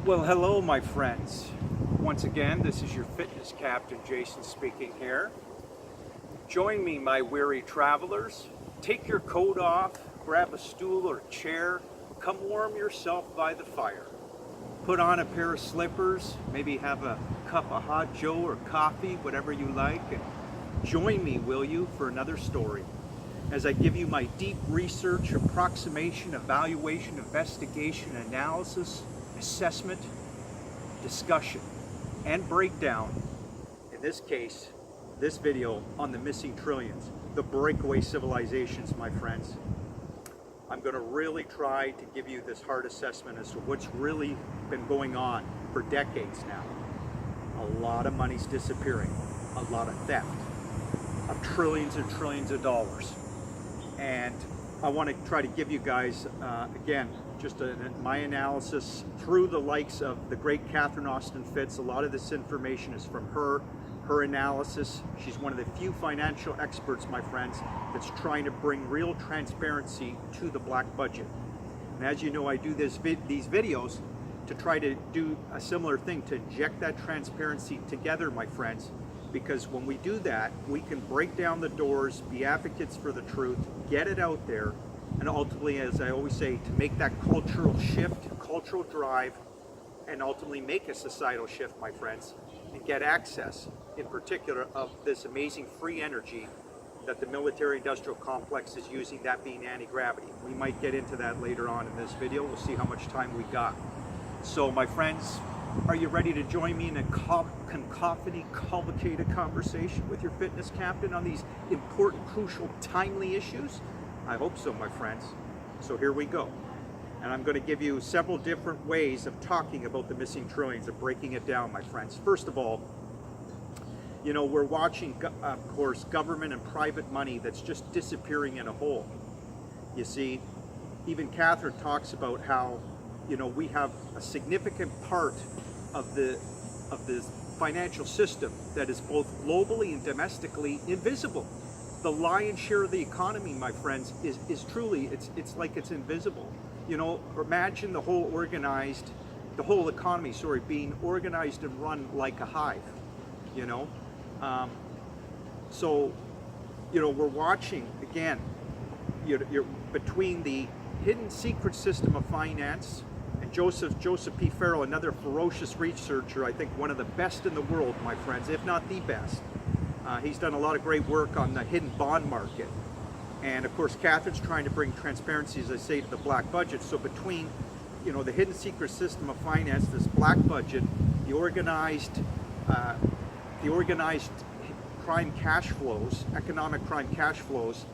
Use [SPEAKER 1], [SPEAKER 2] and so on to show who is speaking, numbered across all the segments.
[SPEAKER 1] Well, hello, my friends. Once again, this is your fitness captain, Jason, speaking here. Join me, my weary travelers. Take your coat off, grab a stool or chair, come warm yourself by the fire. Put on a pair of slippers, maybe have a cup of hot joe or coffee, whatever you like, and join me, will you, for another story. As I give you my deep research, approximation, evaluation, investigation, analysis, assessment, discussion, and breakdown, in this case, this video on the missing trillions, the breakaway civilizations, my friends. I'm going to really try to give you this hard assessment as to what's really been going on for decades now. A lot of money's disappearing, a lot of theft of trillions and trillions of dollars. And I want to try to give you guys, again, just my analysis through the likes of the great Catherine Austin Fitts. A lot of this information is from her analysis. She's one of the few financial experts, my friends, that's trying to bring real transparency to the black budget. And as you know, I do these videos to try to do a similar thing, to inject that transparency together, my friends, because when we do that, we can break down the doors, be advocates for the truth, get it out there, and ultimately, as I always say, to make that cultural shift, cultural drive, and ultimately make a societal shift, my friends, and get access, in particular, of this amazing free energy that the military-industrial complex is using, that being anti-gravity. We might get into that later on in this video. We'll see how much time we got. So, my friends, are you ready to join me in a cacophony, cavalcade conversation with your fitness captain on these important, crucial, timely issues? I hope so, my friends. So here we go. And I'm going to give you several different ways of talking about the missing trillions, of breaking it down, my friends. First of all, you know, we're watching, of course, government and private money that's just disappearing in a hole. You see, even Catherine talks about how, you know, we have a significant part of the financial system that is both globally and domestically invisible. The lion's share of the economy, my friends, is truly, it's like it's invisible. You know, imagine the whole economy, being organized and run like a hive, you know. So, you know, we're watching, again, you're between the hidden secret system of finance and Joseph P. Farrell, another ferocious researcher, I think one of the best in the world, my friends, if not the best. He's done a lot of great work on the hidden bond market. And of course, Catherine's trying to bring transparency, as I say, to the black budget. So between, you know, the hidden secret system of finance, this black budget, the organized crime cash flows, economic crime cash flows,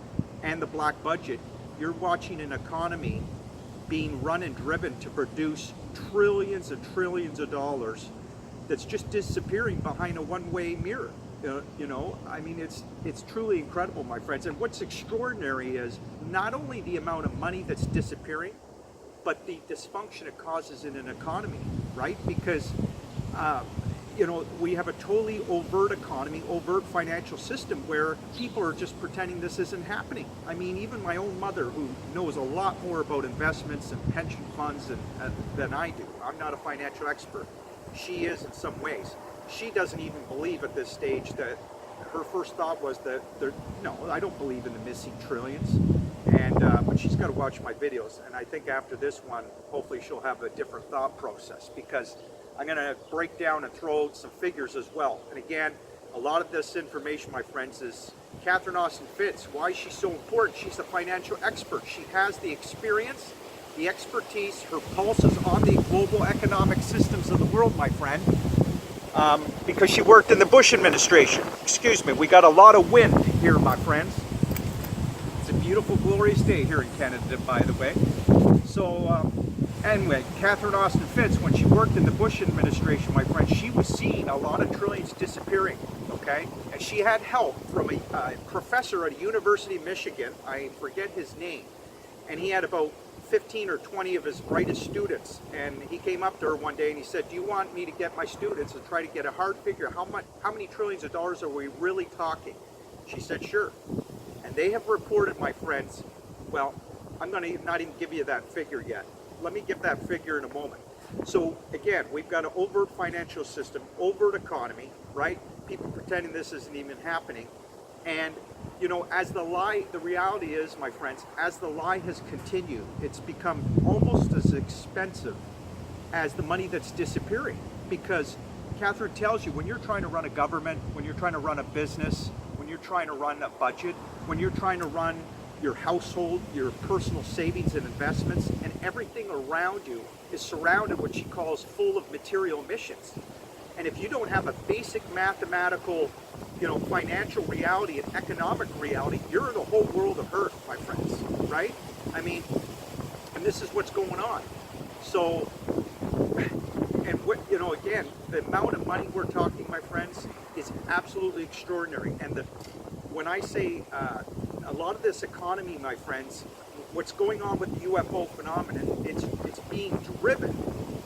[SPEAKER 1] and the black budget, you're watching an economy being run and driven to produce trillions and trillions of dollars that's just disappearing behind a one-way mirror. You know, I mean, it's truly incredible, my friends. And what's extraordinary is not only the amount of money that's disappearing, but the dysfunction it causes in an economy, right? Because, you know, we have a totally overt economy, overt financial system where people are just pretending this isn't happening. I mean, even my own mother, who knows a lot more about investments and pension funds than I do. I'm not a financial expert. She is in some ways. She doesn't even believe at this stage that her first thought was that no, I don't believe in the missing trillions. And but she's got to watch my videos, and I think after this one, hopefully she'll have a different thought process, because I'm going to break down and throw out some figures as well. And again, a lot of this information, my friends, is Catherine Austin Fitts. Why is she so important? She's a financial expert. She has the experience, the expertise. Her pulse is on the global economic systems of the world, my friend. Because she worked in the Bush administration. Excuse me, we got a lot of wind here, my friends. It's a beautiful, glorious day here in Canada, by the way. So, anyway, Catherine Austin Fitts, when she worked in the Bush administration, my friends, she was seeing a lot of trillions disappearing, okay? And she had help from a professor at a University of Michigan, I forget his name, and he had about 15 or 20 of his brightest students, and he came up to her one day and he said, do you want me to get my students and try to get a hard figure? How many trillions of dollars are we really talking? She said, sure. And they have reported, my friends, well, I'm going to not even give you that figure yet. Let me give that figure in a moment. So again, we've got an overt financial system, overt economy, right? People pretending this isn't even happening. And, you know, as the lie, the reality is, my friends, as the lie has continued, it's become almost as expensive as the money that's disappearing. Because Catherine tells you, when you're trying to run a government, when you're trying to run a business, when you're trying to run a budget, when you're trying to run your household, your personal savings and investments, and everything around you is surrounded, what she calls, full of material missions. And if you don't have a basic mathematical, you know, financial reality and economic reality, you're in a whole world of hurt, my friends, right? I mean, and this is what's going on. So, and what, you know, again, the amount of money we're talking, my friends, is absolutely extraordinary. And when I say a lot of this economy, my friends, what's going on with the UFO phenomenon, it's being driven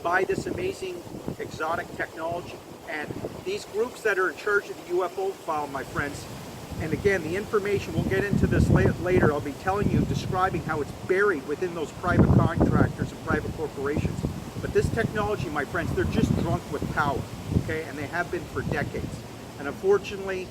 [SPEAKER 1] by this amazing exotic technology. And these groups that are in charge of the UFO file, my friends, and again, the information, we'll get into this later, I'll be telling you, describing how it's buried within those private contractors and private corporations. But this technology, my friends, they're just drunk with power, okay? And they have been for decades. And unfortunately,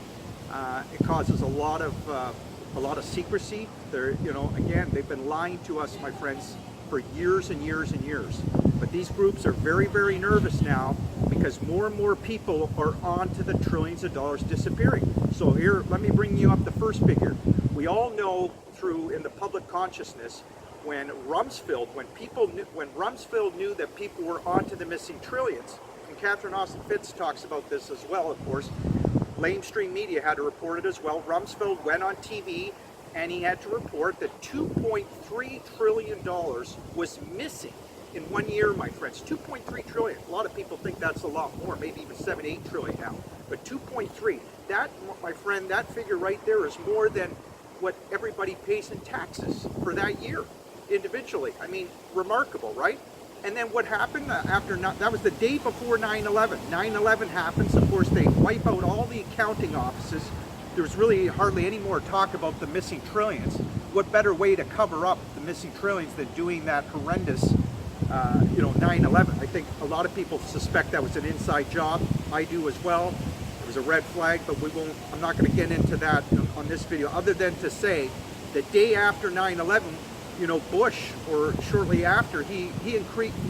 [SPEAKER 1] it causes a lot of secrecy. They're, you know, again, they've been lying to us, my friends, for years and years and years. But these groups are very, very nervous now because more and more people are on to the trillions of dollars disappearing. So here, let me bring you up the first figure. We all know in the public consciousness, when Rumsfeld knew that people were onto the missing trillions, and Catherine Austin Fitts talks about this as well, of course. Lamestream Media had to report it as well. Rumsfeld went on TV and he had to report that $2.3 trillion was missing in 1 year, my friends. 2.3 trillion. A lot of people think that's a lot more, maybe even 7, 8 trillion now. But 2.3, that, my friend, that figure right there is more than what everybody pays in taxes for that year individually. I mean, remarkable, right? And then what happened after, that was the day before 9/11. 9/11 happens, of course, they wipe out all the accounting offices. There was really hardly any more talk about the missing trillions. What better way to cover up the missing trillions than doing that horrendous, 9/11? I think a lot of people suspect that was an inside job. I do as well. It was a red flag, but I'm not going to get into that on this video, other than to say the day after 9/11, you know, Bush, or shortly after, he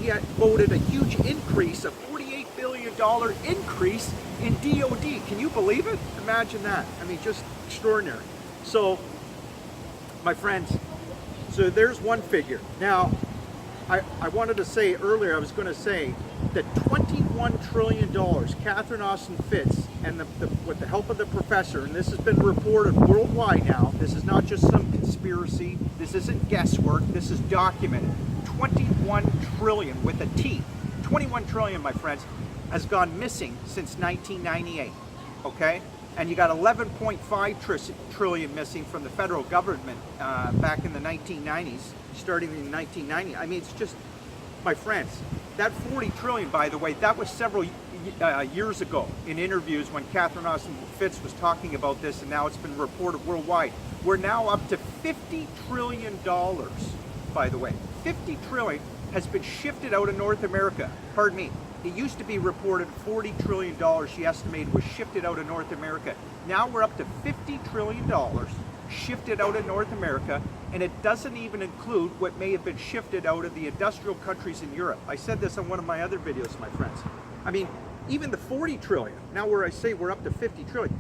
[SPEAKER 1] had voted a huge increase, a $48 billion increase in DOD. Can you believe it? Imagine that. I mean, just extraordinary. So, my friends, so there's one figure. Now, I wanted to say earlier, I was going to say that $21 trillion, Catherine Austin Fitts, and with the help of the professor, and this has been reported worldwide now, this is not just some conspiracy, this isn't guesswork, this is documented. 21 trillion with a T. 21 trillion, my friends, has gone missing since 1998, okay? And you got 11.5 trillion missing from the federal government back in the 1990s, starting in 1990. I mean, it's just, my friends, that 40 trillion, by the way, that was several years ago in interviews when Catherine Austin Fitts was talking about this, and now it's been reported worldwide. We're now up to $50 trillion, by the way. 50 trillion has been shifted out of North America. Pardon me. It used to be reported $40 trillion, she estimated, was shifted out of North America. Now we're up to $50 trillion shifted out of North America, and it doesn't even include what may have been shifted out of the industrial countries in Europe. I said this on one of my other videos, my friends. I mean, even the 40 trillion, now where I say we're up to 50 trillion,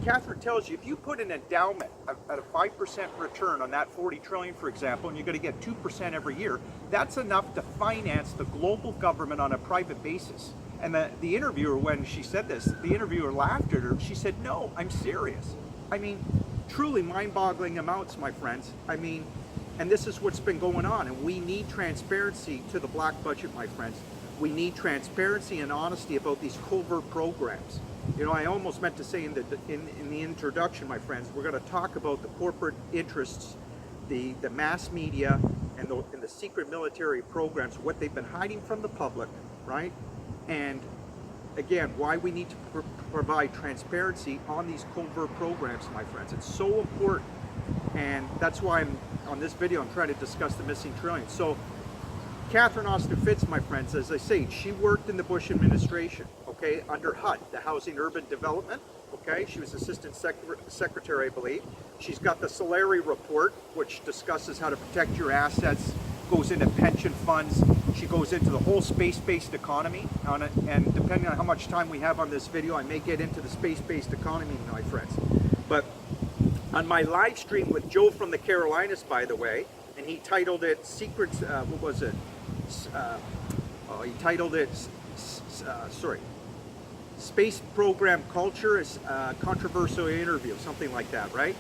[SPEAKER 1] Catherine tells you, if you put an endowment at a 5% return on that 40 trillion, for example, and you're going to get 2% every year, that's enough to finance the global government on a private basis. And the interviewer, when she said this, the interviewer laughed at her. She said, no, I'm serious. I mean, truly mind-boggling amounts, my friends. I mean, and this is what's been going on, and we need transparency to the black budget, my friends. We need transparency and honesty about these covert programs. You know, I almost meant to say in the introduction, my friends, we're going to talk about the corporate interests, the mass media, and the secret military programs, what they've been hiding from the public, right? And again, why we need to provide transparency on these covert programs, my friends. It's so important, and that's why on this video I'm trying to discuss the missing trillion. So Catherine Austin Fitts, my friends, as I say, she worked in the Bush administration, okay, under HUD, the Housing Urban Development, okay? She was Assistant Secretary, I believe. She's got the Solari Report, which discusses how to protect your assets, goes into pension funds. She goes into the whole space-based economy on it, and depending on how much time we have on this video, I may get into the space-based economy, my friends. But on my live stream with Joe from the Carolinas, by the way, and he titled it Secrets, what was it? He titled it, Space Program Culture is Controversial Interview, something like that, right?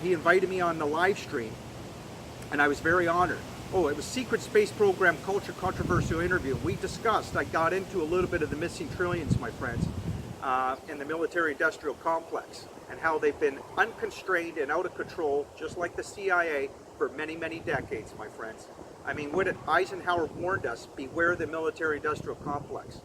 [SPEAKER 1] He invited me on the live stream, and I was very honored. Oh, it was Secret Space Program Culture Controversial Interview. We discussed, I got into a little bit of the missing trillions, my friends, in the military-industrial complex, and how they've been unconstrained and out of control, just like the CIA, for many, many decades, my friends. I mean, what Eisenhower warned us, beware the military-industrial complex.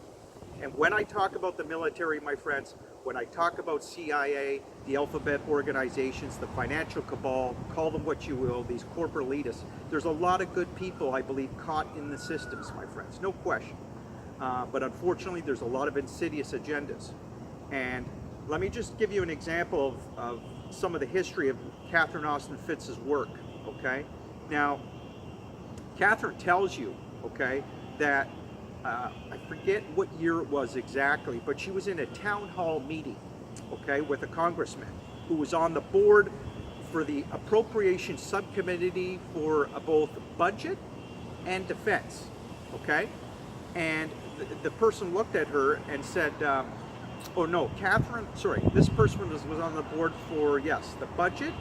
[SPEAKER 1] And when I talk about the military, my friends, when I talk about CIA, the alphabet organizations, the financial cabal, call them what you will, these corporate elitists, there's a lot of good people, I believe, caught in the systems, my friends, no question. But unfortunately, there's a lot of insidious agendas. And let me just give you an example of some of the history of Catherine Austin Fitts' work, okay? Now, Catherine tells you, okay, that I forget what year it was exactly, but she was in a town hall meeting, okay, with a congressman who was on the board for the Appropriation Subcommittee for both budget and defense, okay? And the person looked at her and said, oh no, this person was on the board for, yes, the budget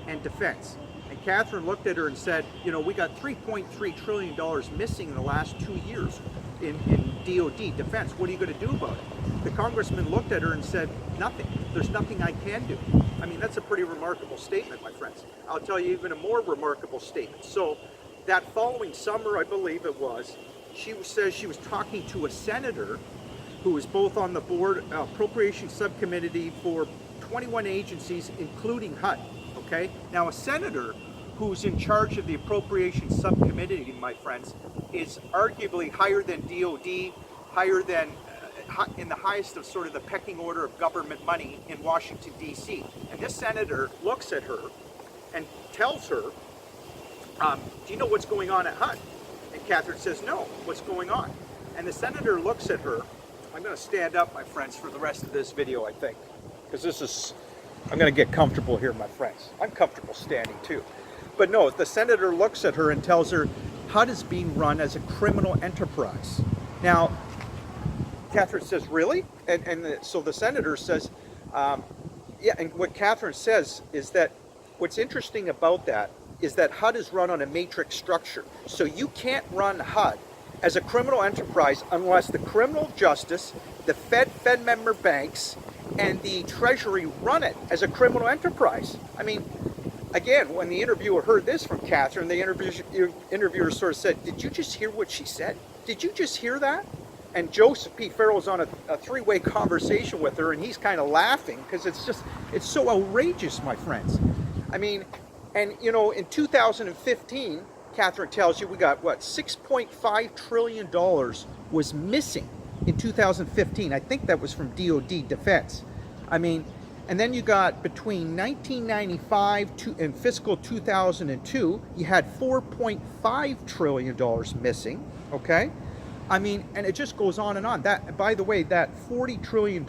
[SPEAKER 1] and defense. And Catherine looked at her and said, you know, we got $3.3 trillion missing in the last 2 years in DOD, defense. What are you going to do about it? The congressman looked at her and said, nothing. There's nothing I can do. I mean, that's a pretty remarkable statement, my friends. I'll tell you even a more remarkable statement. So that following summer, I believe it was, she says she was talking to a senator who was both on the board appropriation subcommittee for 21 agencies, including HUD. Okay? Now, a senator who's in charge of the appropriation subcommittee, my friends, is arguably higher than DOD, higher than in the highest of sort of the pecking order of government money in Washington, D.C. And this senator looks at her and tells her, do you know what's going on at HUD? And Catherine says, no, what's going on? And the senator looks at her. I'm going to stand up, my friends, for the rest of this video, I think, because I'm going to get comfortable here, my friends. I'm comfortable standing, too. But no, the senator looks at her and tells her, HUD is being run as a criminal enterprise. Now, Catherine says, really? So the senator says, yeah, and what Catherine says is that what's interesting about that is that HUD is run on a matrix structure. So you can't run HUD as a criminal enterprise unless the criminal justice, the Fed member banks, and the Treasury run it as a criminal enterprise. I mean, again, when the interviewer heard this from Catherine, the interviewer sort of said, did you just hear what she said? Did you just hear that? And Joseph P. Farrell's on a three-way conversation with her, and he's kind of laughing because it's so outrageous, my friends. I mean, and you know, in 2015, Catherine tells you we got, what, $6.5 trillion was missing in 2015. I think that was from DOD Defense. I mean, and then you got between 1995 and fiscal 2002, you had $4.5 trillion missing, okay? I mean, and it just goes on and on. That, by the way, that $40 trillion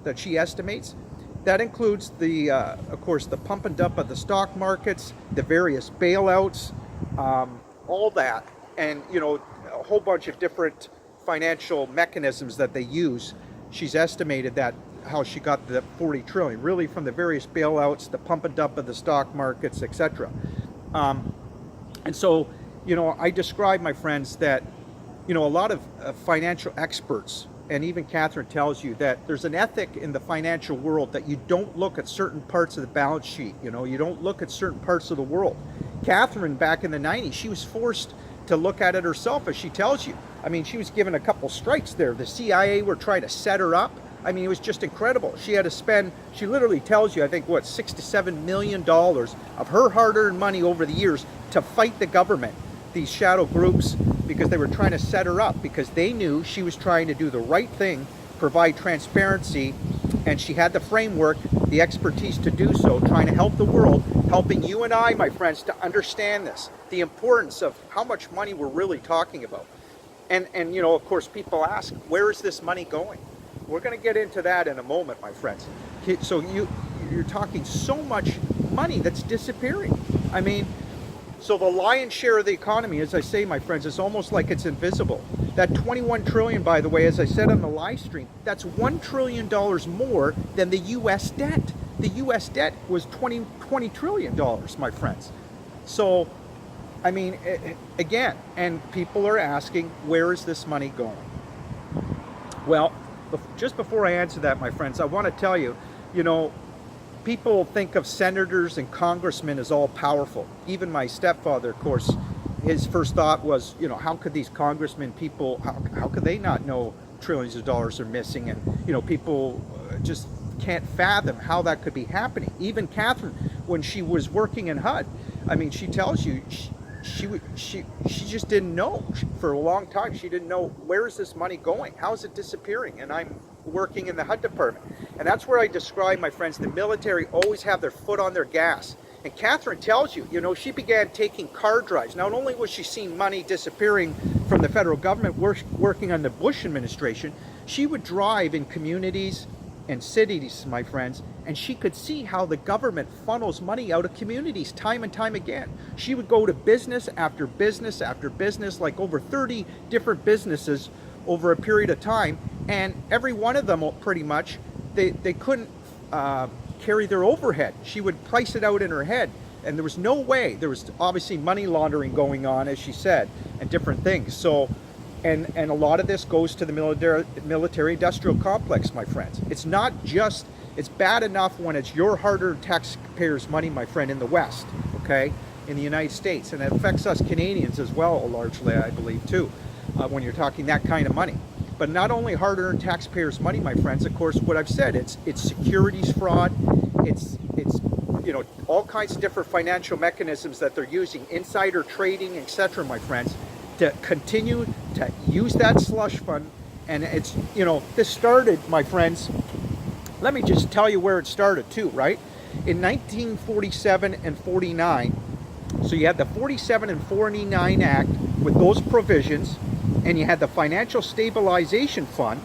[SPEAKER 1] that she estimates, that includes the, of course, the pump and dump of the stock markets, the various bailouts, all that, and, you know, a whole bunch of different financial mechanisms that they use. She's estimated that how she got the 40 trillion, really from the various bailouts, the pump and dump of the stock markets, etc. And so, you know, I describe, my friends, that, you know, a lot of financial experts, and even Catherine tells you that there's an ethic in the financial world that you don't look at certain parts of the balance sheet, you know, you don't look at certain parts of the world. Catherine, back in the 90s, she was forced to look at it herself, as she tells you. I mean, she was given a couple strikes there. The CIA were trying to set her up. I mean, it was just incredible. She had to spend, she literally tells you, I think, what, $6 to $7 million of her hard-earned money over the years to fight the government, these shadow groups,
[SPEAKER 2] because they were trying to set her up, because they knew she was trying to do the right thing, provide transparency, and she had the framework, the expertise to do so, trying to help the world, helping you and I, my friends, to understand this, the importance of how much money we're really talking about. And you know, of course, people ask, where is this money going? We're going to get into that in a moment, my friends. So you're talking so much money that's disappearing. I mean, so the lion's share of the economy, as I say, my friends, is almost like it's invisible. That 21 trillion, by the way, as I said on the live stream, that's $1 trillion more than the U.S. debt. The U.S. debt was $20 trillion, my friends. So, I mean, again, and people are asking, where is this money going? Well, just before I answer that, my friends, I want to tell you, you know, people think of senators and congressmen as all powerful. Even my stepfather, of course, his first thought was, you know, how could these congressmen, people, how could they not know trillions of dollars are missing? And, you know, people just can't fathom how that could be happening. Even Catherine, when she was working in HUD, I mean, she tells you, she just didn't know for a long time. She didn't know, where is this money going? How is it disappearing? And I'm working in the HUD department. And that's where I describe, my friends, the military always have their foot on their gas. And Catherine tells you, you know, she began taking car drives. Not only was she seeing money disappearing from the federal government working on the Bush administration, she would drive in communities and cities, my friends, and she could see how the government funnels money out of communities time and time again. She would go to business after business after business, like over 30 different businesses over a period of time, and every one of them pretty much, they couldn't carry their overhead. She would price it out in her head, and there was no way. There was obviously money laundering going on, as she said, and different things. So, and a lot of this goes to the military industrial complex, my friends. It's not just, it's bad enough when it's your hard-earned taxpayers' money, my friend, in the West, okay, in the United States, and it affects us Canadians as well, largely, I believe, too, when you're talking that kind of money. But not only hard-earned taxpayers' money, my friends, of course, what I've said, it's securities fraud, it's you know, all kinds of different financial mechanisms that they're using, insider trading, etc., my friends, to continue to use that slush fund. And it's, you know, this started, my friends, let me just tell you where it started too, right? In 1947 and 49, so you had the 47 and 49 Act with those provisions, and you had the Financial Stabilization Fund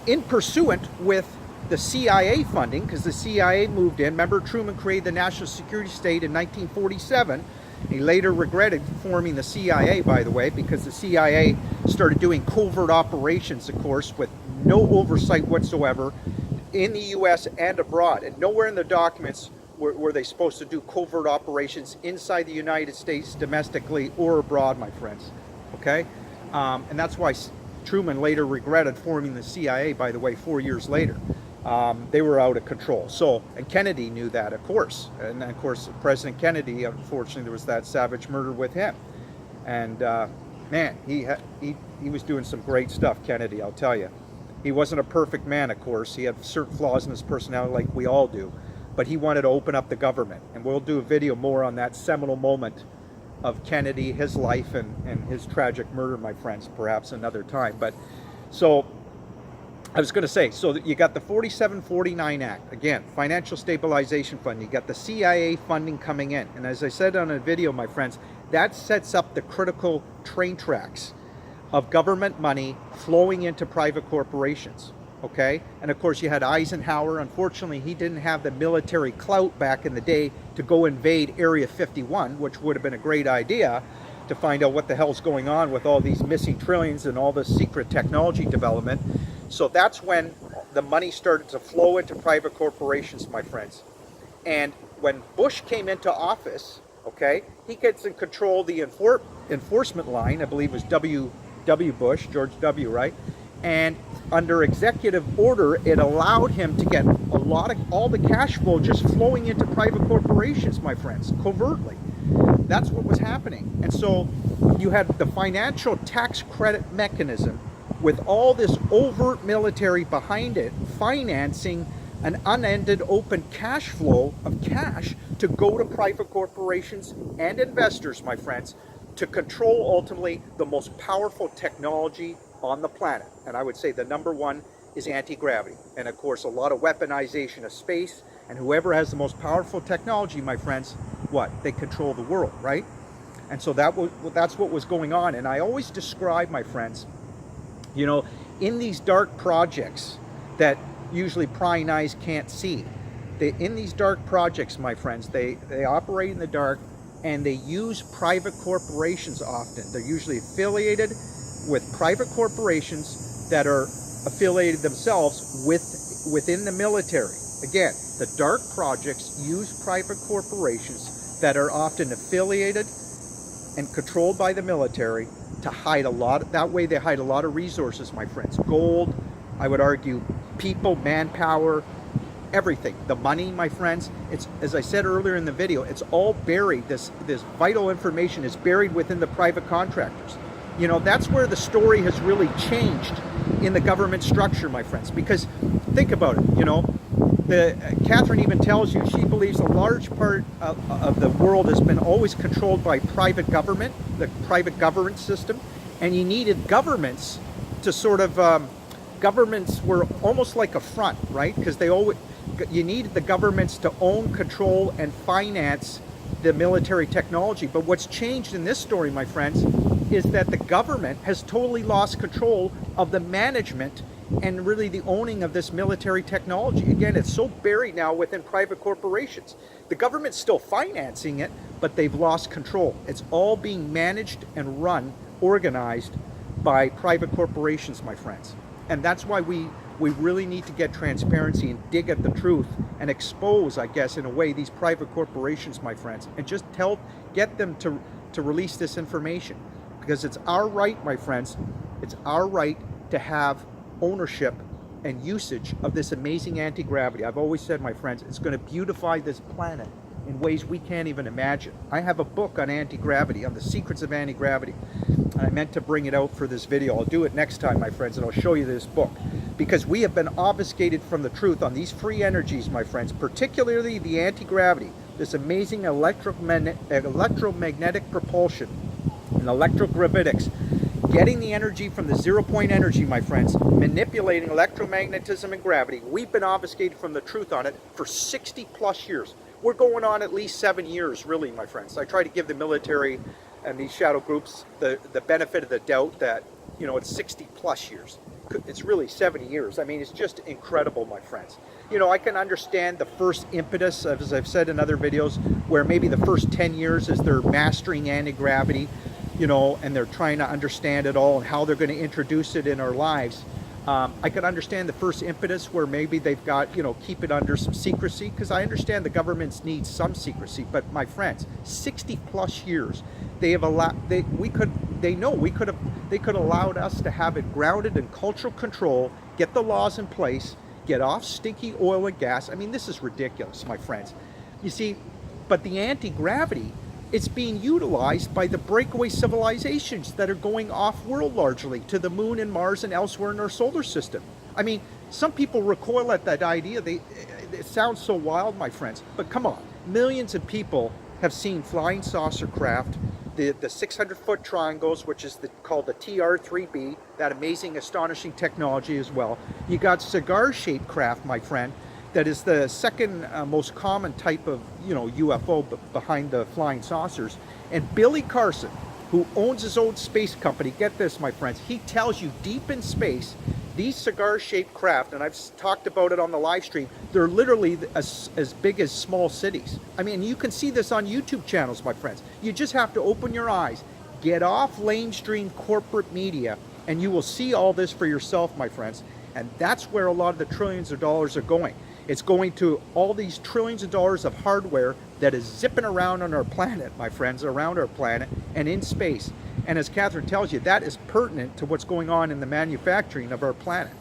[SPEAKER 2] in pursuant with the CIA funding, because the CIA moved in. Remember, Truman created the National Security State in 1947. He later regretted forming the CIA, by the way, because the CIA started doing covert operations, of course, with no oversight whatsoever in the U.S. and abroad. And nowhere in the documents were they supposed to do covert operations inside the United States, domestically or abroad, my friends. Okay? And that's why Truman later regretted forming the CIA, by the way, 4 years later. They were out of control. So, and Kennedy knew that, of course. And of course, President Kennedy, unfortunately, there was that savage murder with him. And man, he was doing some great stuff, Kennedy, I'll tell you. He wasn't a perfect man, of course. He had certain flaws in his personality, like we all do. But he wanted to open up the government. And we'll do a video more on that seminal moment of Kennedy, his life, and his tragic murder, my friends, perhaps another time. But so I was going to say, so you got the 4749 Act, again, Financial Stabilization Fund, you got the CIA funding coming in. And as I said on a video, my friends, that sets up the critical train tracks of government money flowing into private corporations, okay? And of course you had Eisenhower. Unfortunately, he didn't have the military clout back in the day to go invade Area 51, which would have been a great idea to find out what the hell's going on with all these missing trillions and all this secret technology development. So that's when the money started to flow into private corporations, my friends. And when Bush came into office, okay, he gets in control of the enforcement line. I believe it was W. Bush, George W., right? And under executive order, it allowed him to get a lot of all the cash flow just flowing into private corporations, my friends, covertly. That's what was happening. And so you had the financial tax credit mechanism with all this overt military behind it, financing an unended open cash flow of cash to go to private corporations and investors, my friends, to control ultimately the most powerful technology on the planet. And I would say the number one is anti-gravity. And of course, a lot of weaponization of space, and whoever has the most powerful technology, my friends, what? They control the world, right? And so that's what was going on. And I always describe, my friends, you know, in these dark projects that usually prying eyes can't see, in these dark projects, my friends, they operate in the dark, and they use private corporations often. They're usually affiliated with private corporations that are affiliated themselves within the military. Again, the dark projects use private corporations that are often affiliated and controlled by the military to hide a lot. That way they hide a lot of resources, my friends. Gold, I would argue, people, manpower, everything. The money, my friends, it's, as I said earlier in the video, it's all buried. This vital information is buried within the private contractors. You know, that's where the story has really changed in the government structure, my friends. Because think about it, you know, Catherine even tells you she believes a large part of the world has been always controlled by private government, the private government system, and you needed governments to sort of, governments were almost like a front, right? Because you needed the governments to own, control, and finance the military technology. But what's changed in this story, my friends, is that the government has totally lost control of the management and really the owning of this military technology. Again, it's so buried now within private corporations. The government's still financing it, but they've lost control. It's all being managed and run, organized by private corporations, my friends. And that's why we really need to get transparency and dig at the truth and expose, I guess, in a way, these private corporations, my friends, and just get them to release this information. Because it's our right, my friends, it's our right to have ownership and usage of this amazing anti-gravity. I've always said, my friends, it's going to beautify this planet in ways we can't even imagine. I have a book on anti-gravity, on the secrets of anti-gravity. And I meant to bring it out for this video. I'll do it next time, my friends, and I'll show you this book. Because we have been obfuscated from the truth on these free energies, my friends, particularly the anti-gravity, this amazing electromagnetic propulsion and electrogravitics, getting the energy from the zero-point energy, my friends, manipulating electromagnetism and gravity. We've been obfuscated from the truth on it for 60 plus years. We're going on at least 7 years, really, my friends. I try to give the military and these shadow groups the benefit of the doubt that, you know, it's 60 plus years. It's really 70 years. I mean, it's just incredible, my friends. You know, I can understand the first impetus, as I've said in other videos, where maybe the first 10 years is they're mastering anti-gravity, you know, and they're trying to understand it all and how they're going to introduce it in our lives. I can understand the first impetus where maybe they've got, you know, keep it under some secrecy, because I understand the governments need some secrecy. But my friends, 60 plus years, they have allowed, they could have allowed us to have it grounded in cultural control, get the laws in place, get off stinky oil and gas. I mean, this is ridiculous, my friends. You see, but the anti-gravity, it's being utilized by the breakaway civilizations that are going off-world largely, to the moon and Mars and elsewhere in our solar system. I mean, some people recoil at that idea. It sounds so wild, my friends, but come on. Millions of people have seen flying saucer craft, the 600-foot triangles, which is called the TR-3B, that amazing, astonishing technology as well. You got cigar-shaped craft, my friend, that is the second most common type of, you know, UFO behind the flying saucers. And Billy Carson, who owns his own space company, get this, my friends, he tells you deep in space, these cigar-shaped craft, and I've talked about it on the live stream, they're literally as big as small cities. I mean, you can see this on YouTube channels, my friends. You just have to open your eyes, get off mainstream corporate media, and you will see all this for yourself, my friends. And that's where a lot of the trillions of dollars are going. It's going to all these trillions of dollars of hardware that is zipping around on our planet, my friends, around our planet and in space. And as Catherine tells you, that is pertinent to what's going on in the manufacturing of our planet.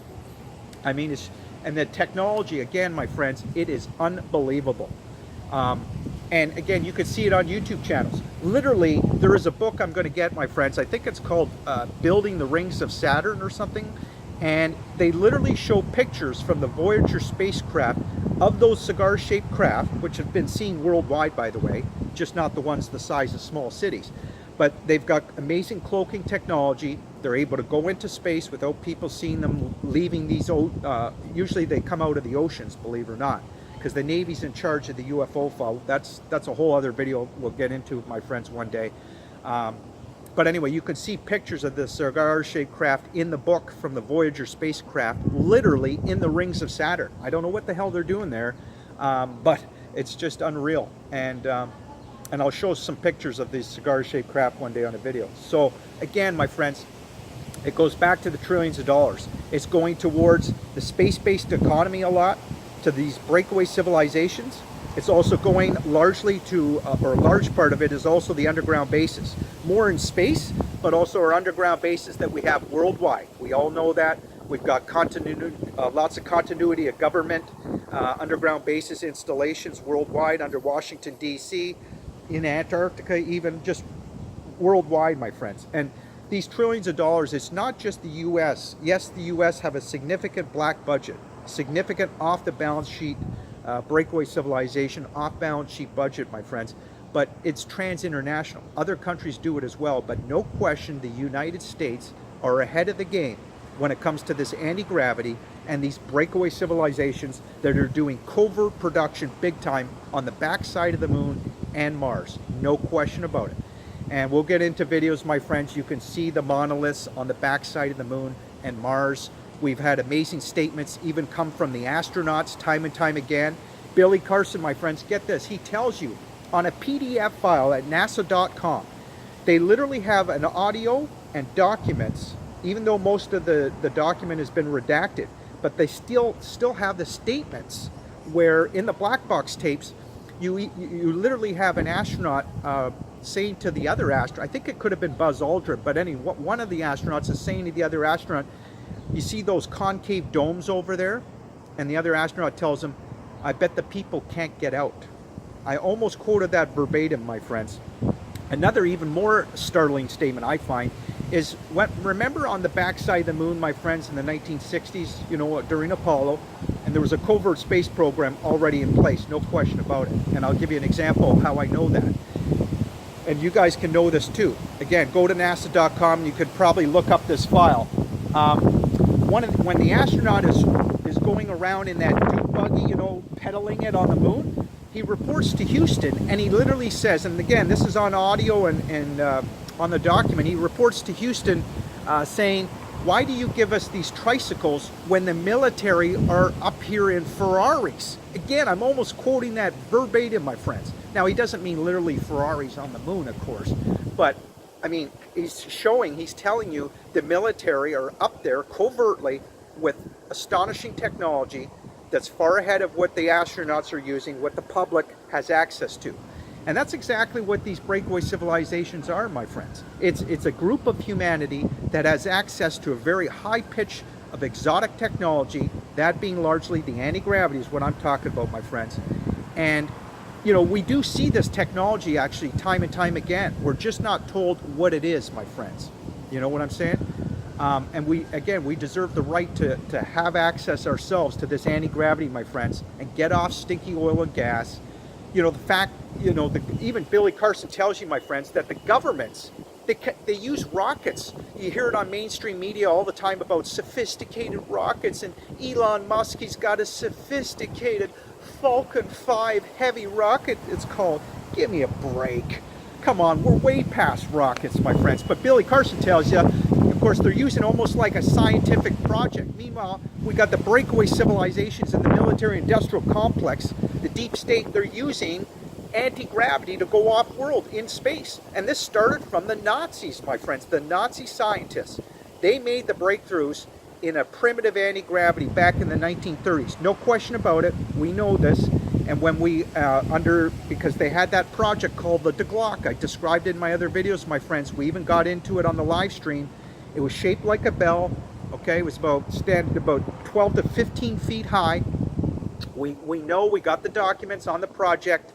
[SPEAKER 2] I mean, and the technology, again, my friends, it is unbelievable. And again, you can see it on YouTube channels. Literally, there is a book I'm going to get, my friends. I think it's called Building the Rings of Saturn or something. And they literally show pictures from the Voyager spacecraft of those cigar-shaped craft, which have been seen worldwide, by the way, just not the ones the size of small cities. But they've got amazing cloaking technology. They're able to go into space without people seeing them leaving these, usually they come out of the oceans, believe it or not, because the Navy's in charge of the UFO file. That's a whole other video we'll get into, my friends, one day. But anyway, you can see pictures of the cigar-shaped craft in the book from the Voyager spacecraft, literally in the rings of Saturn. I don't know what the hell they're doing there, but it's just unreal. And I'll show some pictures of these cigar-shaped craft one day on a video. So again, my friends, it goes back to the trillions of dollars. It's going towards the space-based economy a lot, to these breakaway civilizations. It's also going largely to, or a large part of it is also the underground bases. More in space, but also our underground bases that we have worldwide. We all know that. We've got continuity, lots of continuity of government, underground bases, installations worldwide under Washington, D.C., in Antarctica, even just worldwide, my friends. And these trillions of dollars, it's not just the U.S. Yes, the U.S. have a significant black budget, significant off-the-balance sheet breakaway civilization, off-balance sheet budget, my friends, but it's trans-international. Other countries do it as well, but no question the United States are ahead of the game when it comes to this anti-gravity and these breakaway civilizations that are doing covert production big time on the backside of the moon and Mars. No question about it. And we'll get into videos, my friends. You can see the monoliths on the backside of the moon and Mars. We've had amazing statements even come from the astronauts time and time again. Billy Carson, my friends, get this. He tells you on a PDF file at nasa.com, they literally have an audio and documents, even though most of the document has been redacted, but they still have the statements where in the black box tapes, you literally have an astronaut saying to the other astronaut, I think it could have been Buzz Aldrin, but anyway, one of the astronauts is saying to the other astronaut, you see those concave domes over there? And the other astronaut tells him, I bet the people can't get out. I almost quoted that verbatim, my friends. Another even more startling statement I find is, remember on the backside of the moon, my friends, in the 1960s, you know, during Apollo, and there was a covert space program already in place, no question about it. And I'll give you an example of how I know that. And you guys can know this too. Again, go to nasa.com and you could probably look up this file. When the astronaut is going around in that dune buggy, you know, pedaling it on the moon, he reports to Houston and he literally says, and again, this is on audio and on the document, he reports to Houston saying, why do you give us these tricycles when the military are up here in Ferraris? Again, I'm almost quoting that verbatim, my friends. Now, he doesn't mean literally Ferraris on the moon, of course, but I mean, he's telling you the military are up there covertly with astonishing technology that's far ahead of what the astronauts are using, what the public has access to. And that's exactly what these breakaway civilizations are, my friends. It's a group of humanity that has access to a very high pitch of exotic technology, that being largely the anti-gravity is what I'm talking about, my friends. And you know, we do see this technology actually time and time again. We're just not told what it is, my friends. You know what I'm saying? And we deserve the right to have access ourselves to this anti-gravity, my friends, and get off stinky oil and gas. You know, the fact, you know, even Billy Carson tells you, my friends, that the governments, they use rockets. You hear it on mainstream media all the time about sophisticated rockets, and Elon Musk, he's got a sophisticated Falcon 5 heavy rocket, it's called. Give me a break. Come on, we're way past rockets, my friends. But Billy Carson tells you, of course, they're using almost like a scientific project. Meanwhile, we got the breakaway civilizations in the military-industrial complex, the deep state, they're using anti-gravity to go off-world in space. And this started from the Nazis, my friends, the Nazi scientists. They made the breakthroughs in a primitive anti-gravity back in the 1930s. No question about it. We know this. And when we, because they had that project called the Glock, I described it in my other videos, my friends. We even got into it on the live stream. It was shaped like a bell. Okay, it was about 12 to 15 feet high. We know, we got the documents on the project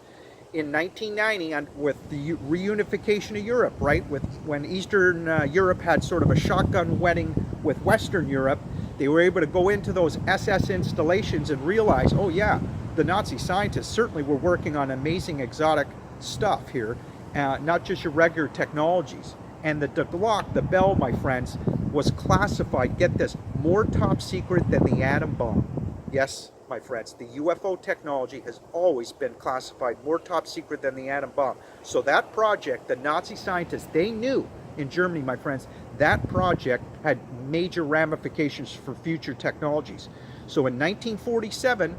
[SPEAKER 2] in 1990 with the reunification of Europe, right? When Eastern Europe had sort of a shotgun wedding with Western Europe, they were able to go into those SS installations and realize, oh yeah, the Nazi scientists certainly were working on amazing exotic stuff here. not just your regular technologies. And the Glock, the Bell, my friends, was classified, get this, more top secret than the atom bomb. Yes, my friends, the UFO technology has always been classified more top secret than the atom bomb. So that project, the Nazi scientists, they knew in Germany, my friends, that project had major ramifications for future technologies. So in 1947,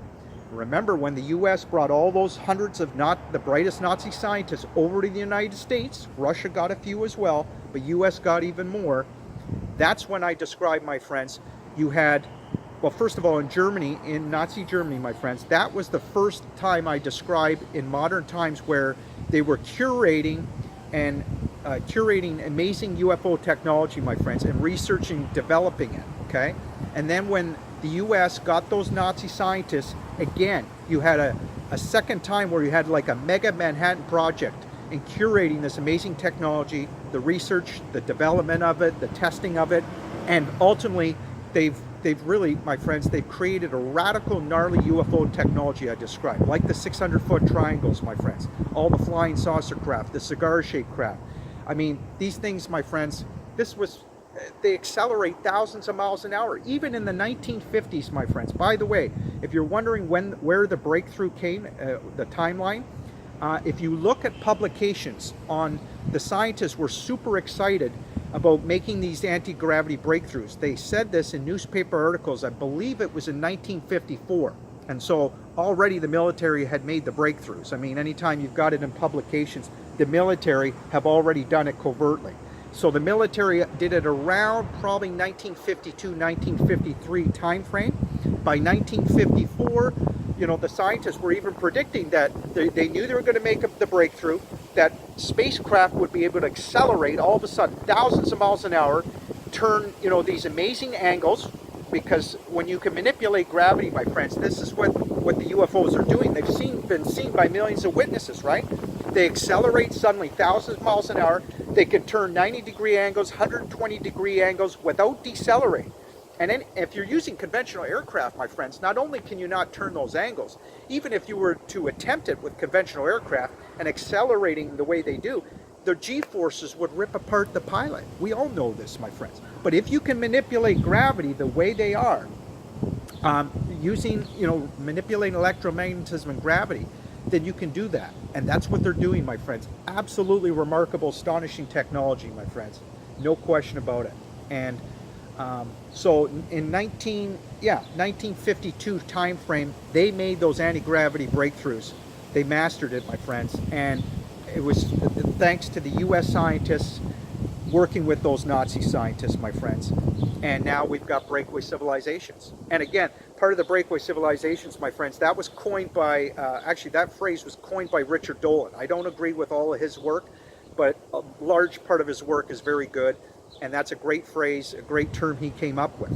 [SPEAKER 2] remember when the US brought all those hundreds of the brightest Nazi scientists over to the United States, Russia got a few as well, but US got even more. That's when I described, my friends, you had, well, first of all, in Germany, in Nazi Germany, my friends, that was the first time I described in modern times where they were curating amazing UFO technology, my friends, and researching, developing it, okay? And then when the US got those Nazi scientists, again, you had a second time where you had like a mega Manhattan project in curating this amazing technology, the research, the development of it, the testing of it, and ultimately they've really, my friends, they've created a radical, gnarly UFO technology I described, like the 600-foot triangles, my friends, all the flying saucer craft, the cigar-shaped craft. I mean, these things, my friends, they accelerate thousands of miles an hour, even in the 1950s, my friends. By the way, if you're wondering where the breakthrough came, the timeline, if you look at publications on, the scientists were super excited about making these anti-gravity breakthroughs. They said this in newspaper articles, I believe it was in 1954. And so already the military had made the breakthroughs. I mean, anytime you've got it in publications, the military have already done it covertly. So the military did it around probably 1952, 1953 time frame. By 1954, you know, the scientists were even predicting that they knew they were going to make the breakthrough, that spacecraft would be able to accelerate all of a sudden thousands of miles an hour, turn, you know, these amazing angles, because when you can manipulate gravity, my friends, this is what the UFOs are doing. They've been seen by millions of witnesses, right? They accelerate suddenly thousands of miles an hour. They can turn 90-degree angles, 120-degree angles without decelerating. And then if you're using conventional aircraft, my friends, not only can you not turn those angles, even if you were to attempt it with conventional aircraft and accelerating the way they do, the G-forces would rip apart the pilot. We all know this, my friends. But if you can manipulate gravity the way they are, using, you know, manipulating electromagnetism and gravity, then you can do that. And that's what they're doing, my friends. Absolutely remarkable, astonishing technology, my friends. No question about it. And so in 1952 time frame, they made those anti-gravity breakthroughs. They mastered it, my friends. And it was thanks to the US scientists working with those Nazi scientists, my friends. And now we've got breakaway civilizations. And again, part of the breakaway civilizations, my friends, that was coined by, actually that phrase was coined by Richard Dolan. I don't agree with all of his work, but a large part of his work is very good. And that's a great phrase, a great term he came up with.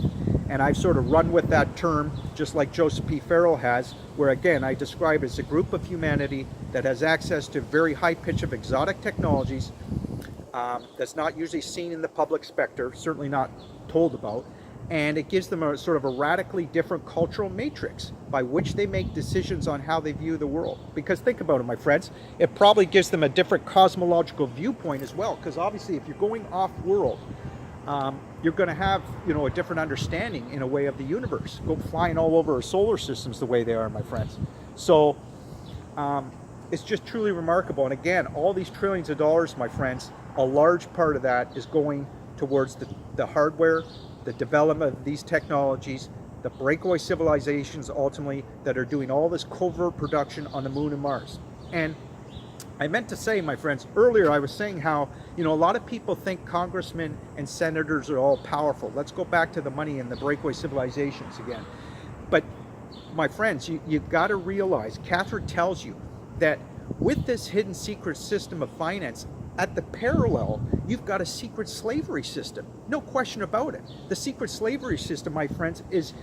[SPEAKER 2] And I've sort of run with that term, just like Joseph P. Farrell has, where again, I describe it as a group of humanity that has access to very high pitch of exotic technologies that's not usually seen in the public specter, certainly not told about. And it gives them a sort of a radically different cultural matrix by which they make decisions on how they view the world. Because think about it, my friends, it probably gives them a different cosmological viewpoint as well. Because obviously if you're going off-world, you're going to have, you know, a different understanding in a way of the universe. Go flying all over our solar systems the way they are, my friends. So it's just truly remarkable. And again, all these trillions of dollars, my friends, a large part of that is going towards the hardware, the development of these technologies, the breakaway civilizations ultimately that are doing all this covert production on the moon and Mars. And I meant to say, my friends, earlier I was saying how, you know, a lot of people think congressmen and senators are all powerful. Let's go back to the money and the breakaway civilizations again. But my friends, you've got to realize, Catherine tells you that with this hidden secret system of finance, at the parallel, you've got a secret slavery system. No question about it. The secret slavery system, my friends, is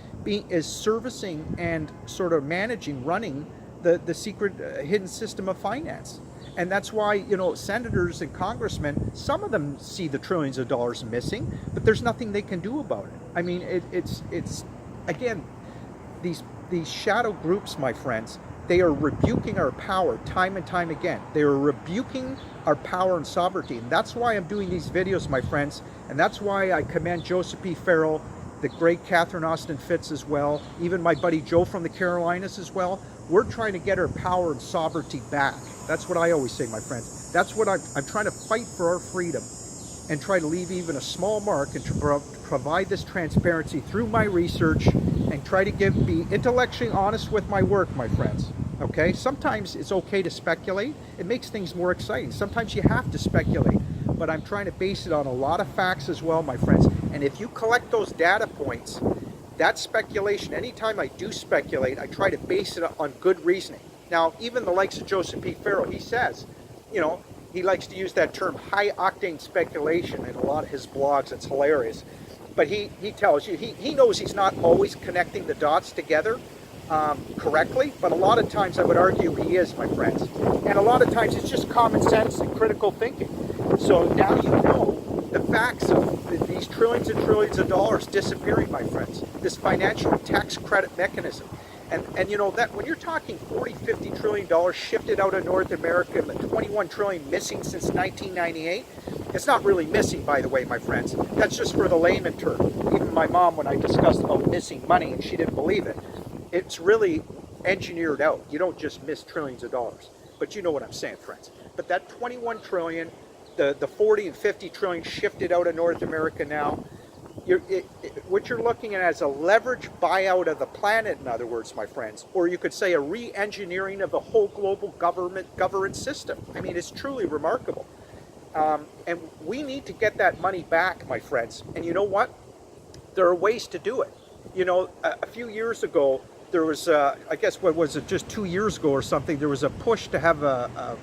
[SPEAKER 2] servicing and sort of managing, running the secret hidden system of finance. And that's why, you know, senators and congressmen, some of them see the trillions of dollars missing, but there's nothing they can do about it. I mean, it's again, these shadow groups, my friends, They are rebuking our power time and time again. They are rebuking our power and sovereignty. And that's why I'm doing these videos, my friends. And that's why I commend Joseph P. Farrell, the great Catherine Austin Fitts as well, even my buddy Joe from the Carolinas as well. We're trying to get our power and sovereignty back. That's what I always say, my friends. That's what I'm trying to fight for, our freedom, and try to leave even a small mark and to provide this transparency through my research and try to be intellectually honest with my work, my friends. Okay, sometimes it's okay to speculate. It makes things more exciting. Sometimes you have to speculate, but I'm trying to base it on a lot of facts as well, my friends. And if you collect those data points, that speculation, anytime I do speculate, I try to base it on good reasoning. Now, even the likes of Joseph P. Farrell, he says, you know, he likes to use that term high octane speculation in a lot of his blogs. It's hilarious. But he tells you, he knows he's not always connecting the dots together correctly, but a lot of times I would argue he is, my friends. And a lot of times it's just common sense and critical thinking. So now you know the facts of these trillions and trillions of dollars disappearing, my friends. This financial tax credit mechanism. And you know that when you're talking 40, 50 trillion dollars shifted out of North America and the 21 trillion missing since 1998, it's not really missing, by the way, my friends. That's just for the layman term. Even my mom, when I discussed about missing money, and she didn't believe it, it's really engineered out. You don't just miss trillions of dollars. But you know what I'm saying, friends. But that 21 trillion, the 40 and 50 trillion shifted out of North America now, what you're looking at as a leverage buyout of the planet, in other words, my friends, or you could say a re-engineering of the whole global governance system. I mean, it's truly remarkable. And we need to get that money back, my friends. And you know what? There are ways to do it. You know, a few years ago, there was, I guess, what was it, just 2 years ago or something, there was a push to have a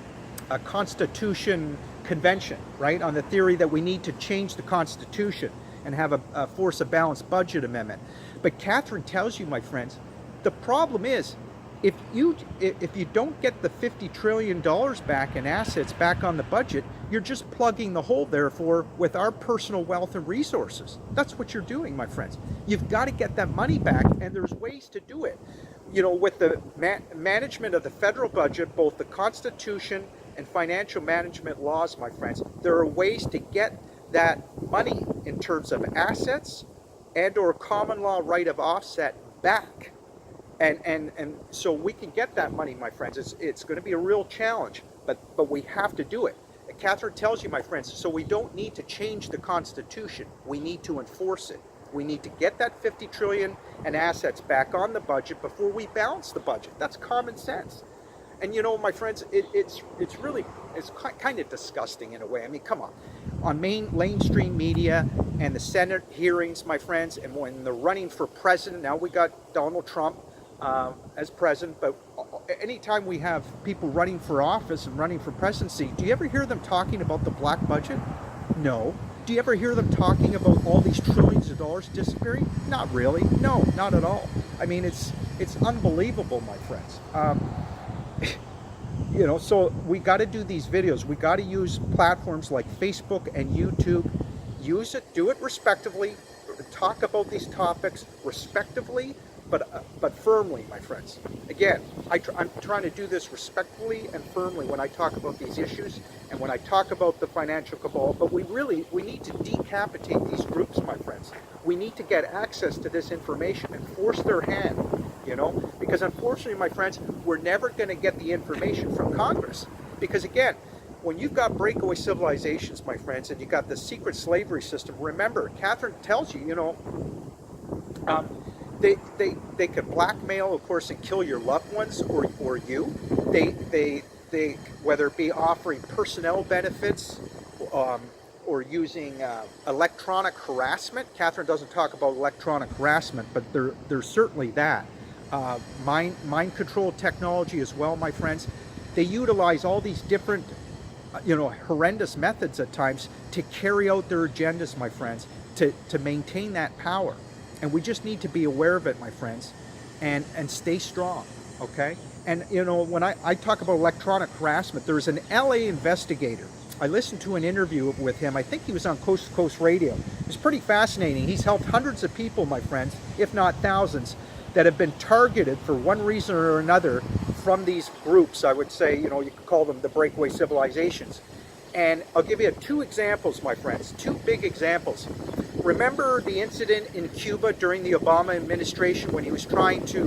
[SPEAKER 2] Constitution convention, right, on the theory that we need to change the Constitution and have a force a balanced budget amendment. But Catherine tells you, my friends, the problem is if you don't get the $50 trillion back in assets back on the budget, you're just plugging the hole, therefore, with our personal wealth and resources. That's what you're doing, my friends. You've got to get that money back, and there's ways to do it. You know, with the management of the federal budget, both the Constitution and financial management laws, my friends, there are ways to get that money in terms of assets and or common law right of offset back. And so we can get that money, my friends. It's going to be a real challenge, but we have to do it. And Catherine tells you, my friends, so we don't need to change the Constitution. We need to enforce it. We need to get that 50 trillion in assets back on the budget before we balance the budget. That's common sense. And you know, my friends, it's kind of disgusting in a way. I mean, come on mainstream media and the Senate hearings, my friends, and when they're running for president, now we got Donald Trump as president, but anytime we have people running for office and running for presidency, do you ever hear them talking about the black budget? No. Do you ever hear them talking about all these trillions of dollars disappearing? Not really. No, not at all. I mean, it's unbelievable, my friends. You know, so we got to do these videos. We got to use platforms like Facebook and YouTube. Use it, do it respectively. Talk about these topics respectively, but firmly, my friends. Again, I'm trying to do this respectfully and firmly when I talk about these issues and when I talk about the financial cabal. But we need to decapitate these groups, my friends. We need to get access to this information and force their hand, you know, because unfortunately, my friends, we're never going to get the information from Congress. Because again, when you've got breakaway civilizations, my friends, and you've got the secret slavery system, remember, Catherine tells you, you know, they could blackmail, of course, and kill your loved ones or you. They whether it be offering personnel benefits or using electronic harassment. Catherine doesn't talk about electronic harassment, but there's certainly that. Mind control technology as well, my friends. They utilize all these different, you know, horrendous methods at times to carry out their agendas, my friends, to maintain that power. And we just need to be aware of it, my friends, and stay strong, okay? And, you know, when I talk about electronic harassment, there's an LA investigator. I listened to an interview with him. I think he was on Coast to Coast Radio. It was pretty fascinating. He's helped hundreds of people, my friends, if not thousands, that have been targeted for one reason or another from these groups. I would say, you know, you could call them the breakaway civilizations. And I'll give you two examples, my friends, two big examples. Remember the incident in Cuba during the Obama administration when he was trying to,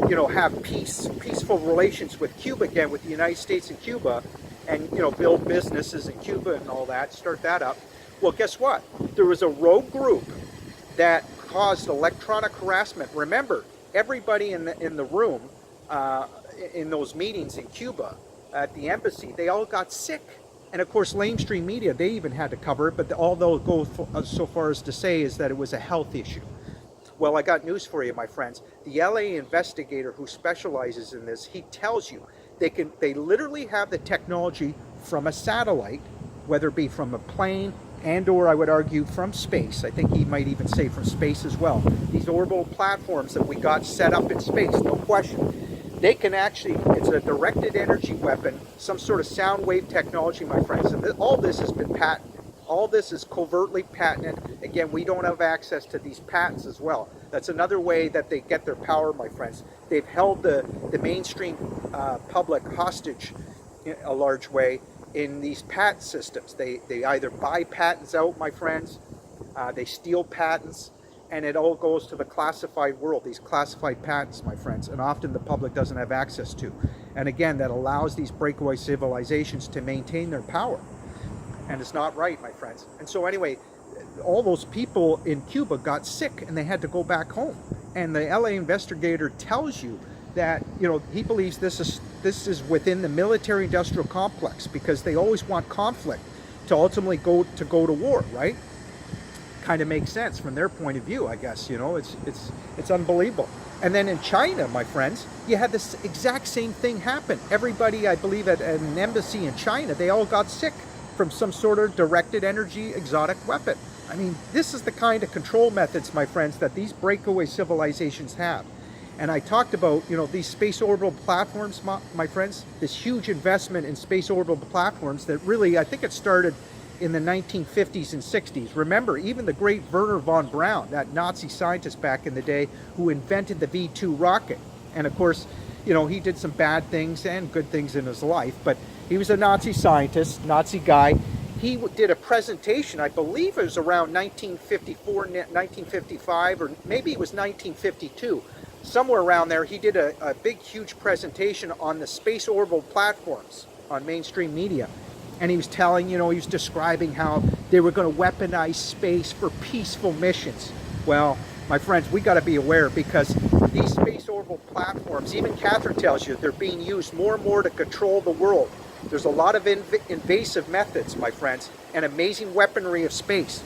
[SPEAKER 2] you know, have peaceful relations with Cuba again, with the United States and Cuba, and, you know, build businesses in Cuba and all that, start that up. Well, guess what? There was a rogue group that caused electronic harassment. Remember, everybody in the room in those meetings in Cuba at the embassy, they all got sick. And of course, mainstream media, they even had to cover it, but all they'll go so far as to say is that it was a health issue. Well, I got news for you, my friends. The LA investigator who specializes in this, he tells you they literally have the technology from a satellite, whether it be from a plane and or I would argue from space. I think he might even say from space as well. These orbital platforms that we got set up in space, no question. They can actually, it's a directed energy weapon, some sort of sound wave technology, my friends. And all this has been patented. All this is covertly patented. Again, we don't have access to these patents as well. That's another way that they get their power, my friends. They've held the mainstream public hostage in a large way in these patent systems. They either buy patents out, my friends, they steal patents, and it all goes to the classified world, these classified patents, my friends, and often the public doesn't have access to. And again, that allows these breakaway civilizations to maintain their power. And it's not right, my friends. And so anyway, all those people in Cuba got sick and they had to go back home. And the LA investigator tells you that, you know, he believes this is within the military-industrial complex because they always want conflict to ultimately go to war, right? Kind of makes sense from their point of view, I guess. You know, it's unbelievable. And then in China, my friends, you had this exact same thing happen. Everybody, I believe, at an embassy in China, they all got sick from some sort of directed energy exotic weapon. I mean, this is the kind of control methods, my friends, that these breakaway civilizations have. And I talked about, you know, these space orbital platforms, my friends, this huge investment in space orbital platforms that really, I think it started in the 1950s and 60s. Remember, even the great Wernher von Braun, that Nazi scientist back in the day who invented the V2 rocket. And of course, you know, he did some bad things and good things in his life, but he was a Nazi scientist, Nazi guy. He did a presentation, I believe it was around 1954, 1955, or maybe it was 1952. Somewhere around there, he did a big, huge presentation on the space orbital platforms on mainstream media. And he was telling, you know, he was describing how they were going to weaponize space for peaceful missions. Well, my friends, we got to be aware because these space orbital platforms, even Catherine tells you, they're being used more and more to control the world. There's a lot of invasive methods, my friends, and amazing weaponry of space.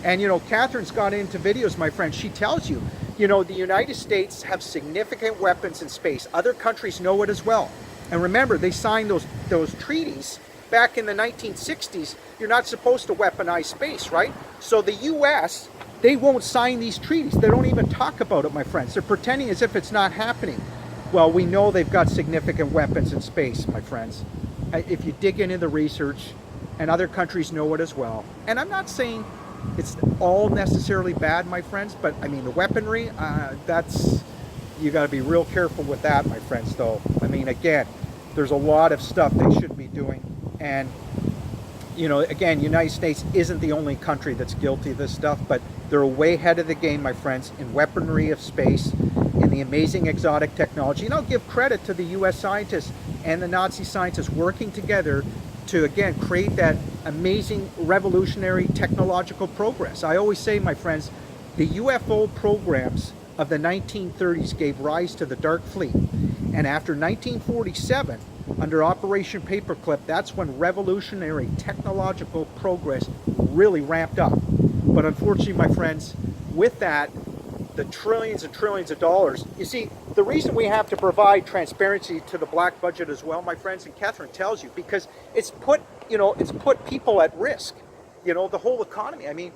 [SPEAKER 2] And, you know, Catherine's gone into videos, my friends. She tells you, you know, the United States have significant weapons in space. Other countries know it as well. And remember, they signed those treaties back in the 1960s. You're not supposed to weaponize space, right? So the U.S., they won't sign these treaties. They don't even talk about it, my friends. They're pretending as if it's not happening. Well, we know they've got significant weapons in space, my friends. If you dig into the research, and other countries know it as well. And I'm not saying it's all necessarily bad, my friends, but I mean, the weaponry, you got to be real careful with that, my friends, though. I mean, again, there's a lot of stuff they shouldn't be doing. And, you know, again, United States isn't the only country that's guilty of this stuff, but they're way ahead of the game, my friends, in weaponry of space, in the amazing exotic technology. And I'll give credit to the U.S. scientists and the Nazi scientists working together to, again, create that amazing revolutionary technological progress. I always say, my friends, the UFO programs of the 1930s gave rise to the Dark Fleet. And after 1947, under Operation Paperclip, that's when revolutionary technological progress really ramped up. But unfortunately, my friends, with that, the trillions and trillions of dollars, you see, the reason we have to provide transparency to the black budget as well, my friends, and Catherine tells you, because it's put people at risk, you know, the whole economy. I mean,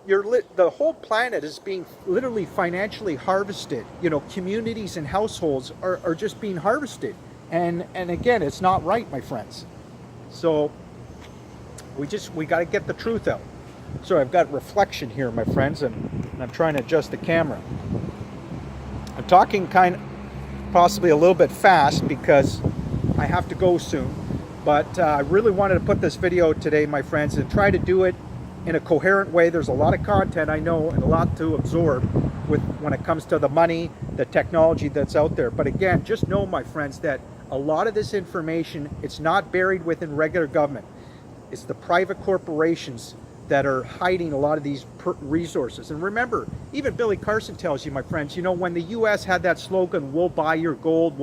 [SPEAKER 2] the whole planet is being literally financially harvested. You know, communities and households are just being harvested. And again, it's not right, my friends. So we got to get the truth out. So I've got reflection here, my friends, and I'm trying to adjust the camera. I'm talking kind of, possibly a little bit fast because I have to go soon. But I really wanted to put this video today, my friends, and try to do it in a coherent way. There's a lot of content, I know, and a lot to absorb when it comes to the money, the technology that's out there. But again, just know, my friends, that a lot of this information, it's not buried within regular government. It's the private corporations that are hiding a lot of these resources. And remember, even Billy Carson tells you, my friends, you know, when the U.S. had that slogan, we'll buy your gold,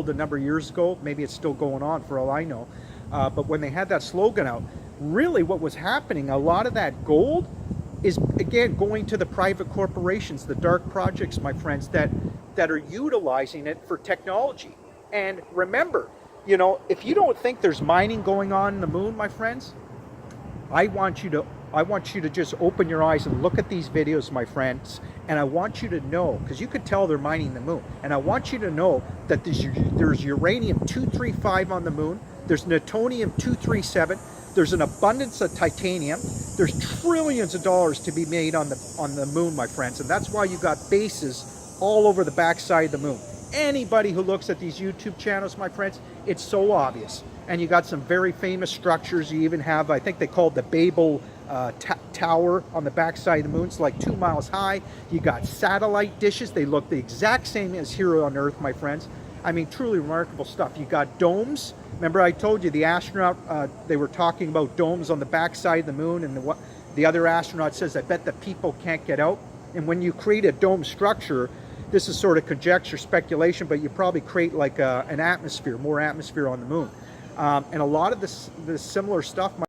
[SPEAKER 2] a number of years ago, maybe it's still going on for all I know, but when they had that slogan out, really what was happening, a lot of that gold is, again, going to the private corporations, the dark projects, my friends, that are utilizing it for technology. And remember, you know, if you don't think there's mining going on in the moon, my friends, I want you to just open your eyes and look at these videos, my friends, and I want you to know, because you could tell they're mining the moon, and I want you to know that there's uranium-235 on the moon, there's plutonium-237, there's an abundance of titanium, there's trillions of dollars to be made on the moon, my friends, and that's why you got bases all over the backside of the moon. Anybody who looks at these YouTube channels, my friends, it's so obvious. And you got some very famous structures. You even have, I think they call it the Babel Tower on the backside of the moon. It's like 2 miles high. You got satellite dishes. They look the exact same as here on Earth, my friends. I mean, truly remarkable stuff. You got domes. Remember I told you the astronaut, they were talking about domes on the backside of the moon, and the other astronaut says, I bet the people can't get out. And when you create a dome structure, this is sort of conjecture, speculation, but you probably create like an atmosphere, more atmosphere on the moon. And a lot of this similar stuff